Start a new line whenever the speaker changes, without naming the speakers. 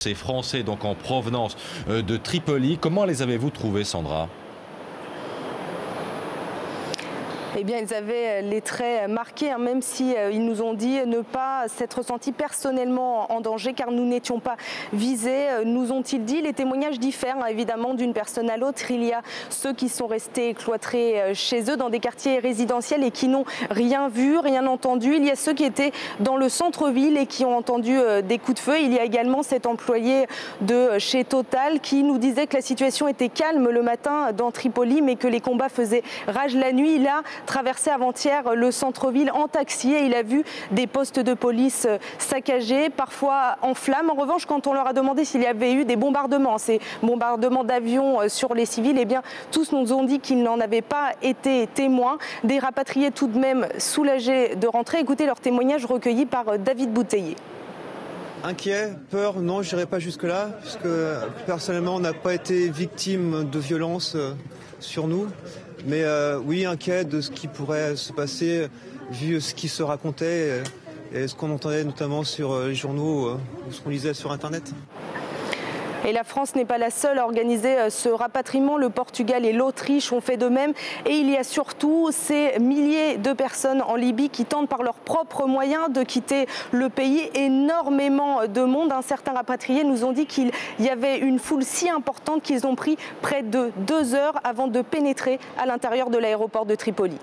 Ces Français donc en provenance de Tripoli, comment les avez-vous trouvés, Sandra ?
Eh bien, ils avaient les traits marqués, même si ils nous ont dit ne pas s'être sentis personnellement en danger car nous n'étions pas visés. Nous ont-ils dit, les témoignages diffèrent évidemment d'une personne à l'autre. Il y a ceux qui sont restés cloîtrés chez eux dans des quartiers résidentiels et qui n'ont rien vu, rien entendu. Il y a ceux qui étaient dans le centre-ville et qui ont entendu des coups de feu. Il y a également cet employé de chez Total qui nous disait que la situation était calme le matin dans Tripoli, mais que les combats faisaient rage la nuit. Il a traversé avant-hier le centre-ville en taxi et il a vu des postes de police saccagés, parfois en flammes. En revanche, quand on leur a demandé s'il y avait eu des bombardements, ces bombardements d'avions sur les civils, eh bien, tous nous ont dit qu'ils n'en avaient pas été témoins. Des rapatriés tout de même soulagés de rentrer. Écoutez leur témoignage recueilli par David Bouteiller.
Inquiet, peur, non, je n'irai pas jusque-là, parce que personnellement, on n'a pas été victime de violences sur nous. Mais oui, inquiet de ce qui pourrait se passer, vu ce qui se racontait et ce qu'on entendait notamment sur les journaux ou ce qu'on lisait sur Internet.
Et la France n'est pas la seule à organiser ce rapatriement. Le Portugal et l'Autriche ont fait de même. Et il y a surtout ces milliers de personnes en Libye qui tentent par leurs propres moyens de quitter le pays. Énormément de monde. Certains rapatriés nous ont dit qu'il y avait une foule si importante qu'ils ont pris près de 2 heures avant de pénétrer à l'intérieur de l'aéroport de Tripoli.